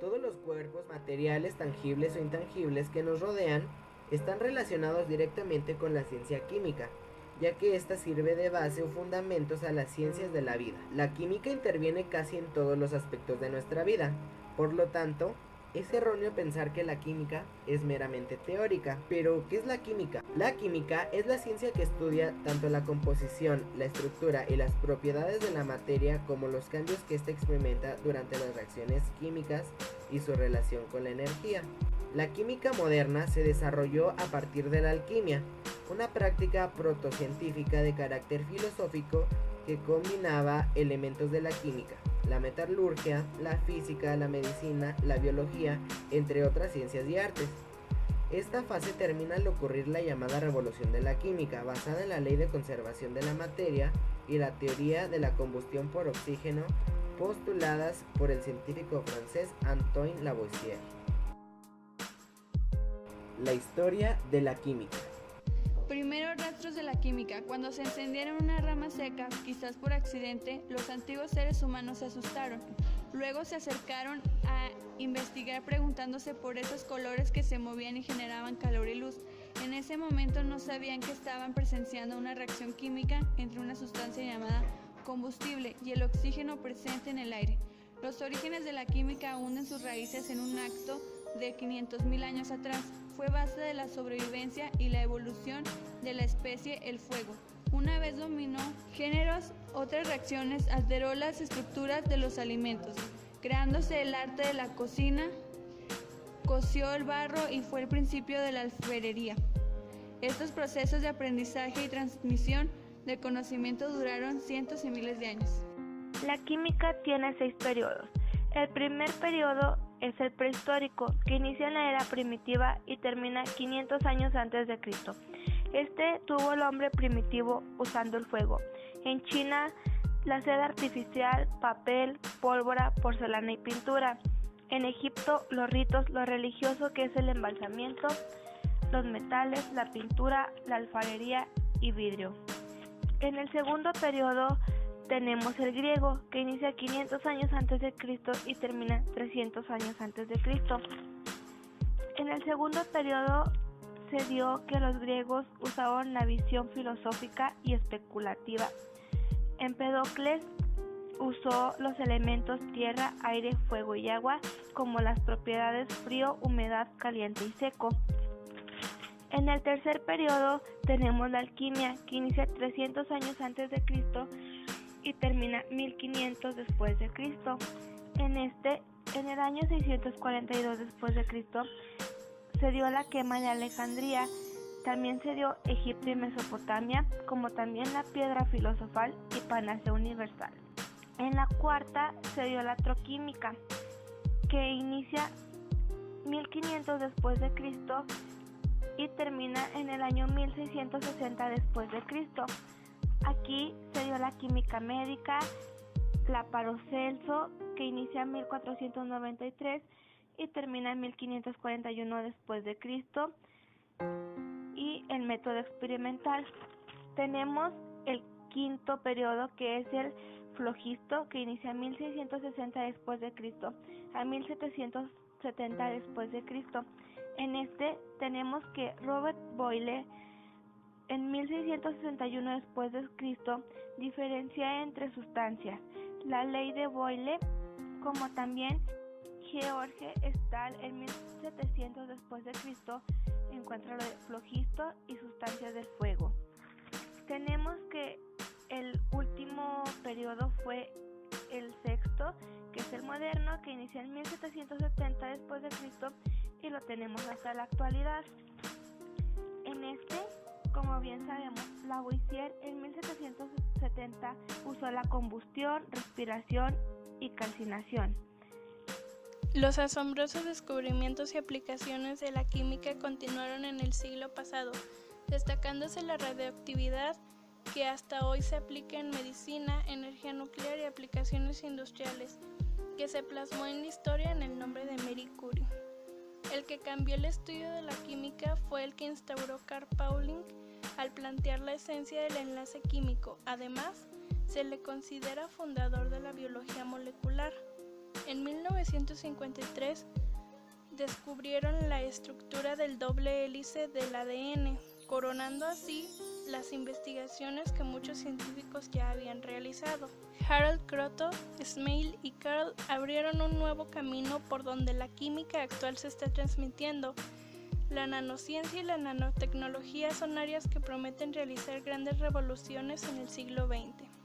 Todos los cuerpos materiales, tangibles o intangibles que nos rodean están relacionados directamente con la ciencia química, ya que ésta sirve de base o fundamentos a las ciencias de la vida. La química interviene casi en todos los aspectos de nuestra vida, por lo tanto, es erróneo pensar que la química es meramente teórica. Pero, ¿qué es la química? La química es la ciencia que estudia tanto la composición, la estructura y las propiedades de la materia como los cambios que ésta experimenta durante las reacciones químicas y su relación con la energía. La química moderna se desarrolló a partir de la alquimia, una práctica protocientífica de carácter filosófico que combinaba elementos de la química, la metalurgia, la física, la medicina, la biología, entre otras ciencias y artes. Esta fase termina al ocurrir la llamada revolución de la química, basada en la ley de conservación de la materia y la teoría de la combustión por oxígeno, postuladas por el científico francés Antoine Lavoisier. La historia de la química. Primeros rastros de la química. Cuando se encendieron una rama seca, quizás por accidente, los antiguos seres humanos se asustaron. Luego se acercaron a investigar preguntándose por esos colores que se movían y generaban calor y luz. En ese momento no sabían que estaban presenciando una reacción química entre una sustancia llamada combustible y el oxígeno presente en el aire. Los orígenes de la química hunden sus raíces en un acto de 500.000 años atrás. Fue base de la sobrevivencia y la evolución de la especie el fuego. Una vez dominó géneros, otras reacciones alteró las estructuras de los alimentos, creándose el arte de la cocina, coció el barro y fue el principio de la alfarería. Estos procesos de aprendizaje y transmisión de conocimiento duraron cientos y miles de años. La química tiene 6 periodos. El primer periodo es el prehistórico, que inicia en la era primitiva y termina 500 años antes de Cristo. Este tuvo el hombre primitivo usando el fuego. En China, la seda artificial, papel, pólvora, porcelana y pintura. En Egipto, los ritos, lo religioso que es el embalsamiento, los metales, la pintura, la alfarería y vidrio. En el segundo periodo tenemos el griego, que inicia 500 años antes de Cristo y termina 300 años antes de Cristo. En el segundo periodo se dio que los griegos usaban la visión filosófica y especulativa. Empédocles usó los elementos tierra, aire, fuego y agua como las propiedades frío, humedad, caliente y seco. En el tercer periodo tenemos la alquimia, que inicia 300 años antes de Cristo y termina 1500 después de Cristo. En el año 642 después de Cristo se dio la quema de Alejandría. También se dio Egipto y Mesopotamia, como también la piedra filosofal y panacea universal. En la cuarta se dio la troquímica, que inicia 1500 después de Cristo y termina en el año 1660 después de Cristo. Aquí se dio la química médica, la Paracelso, que inicia en 1493 y termina en 1541 después de Cristo, y el método experimental. Tenemos el quinto periodo, que es el flogisto, que inicia en 1660 después de Cristo a 1770 después de Cristo. En este tenemos que Robert Boyle en 1661 después de Cristo diferencia entre sustancias, la ley de Boyle, como también George Stahl en 1700 después de Cristo encuentra lo de flogisto y sustancias del fuego. Tenemos que el último periodo fue el sexto, que es el moderno, que inicia en 1770 después de Cristo y lo tenemos hasta la actualidad. En este, como bien sabemos, Lavoisier en 1770 usó la combustión, respiración y calcinación. Los asombrosos descubrimientos y aplicaciones de la química continuaron en el siglo pasado, destacándose la radioactividad, que hasta hoy se aplica en medicina, energía nuclear y aplicaciones industriales, que se plasmó en la historia en el nombre de Marie Curie. El que cambió el estudio de la química fue el que instauró Carl Pauling al plantear la esencia del enlace químico. Además, se le considera fundador de la biología molecular. En 1953 descubrieron la estructura del doble hélice del ADN, coronando así las investigaciones que muchos científicos ya habían realizado. Harold Kroto, Smail y Carl abrieron un nuevo camino por donde la química actual se está transmitiendo. La nanociencia y la nanotecnología son áreas que prometen realizar grandes revoluciones en el siglo XX.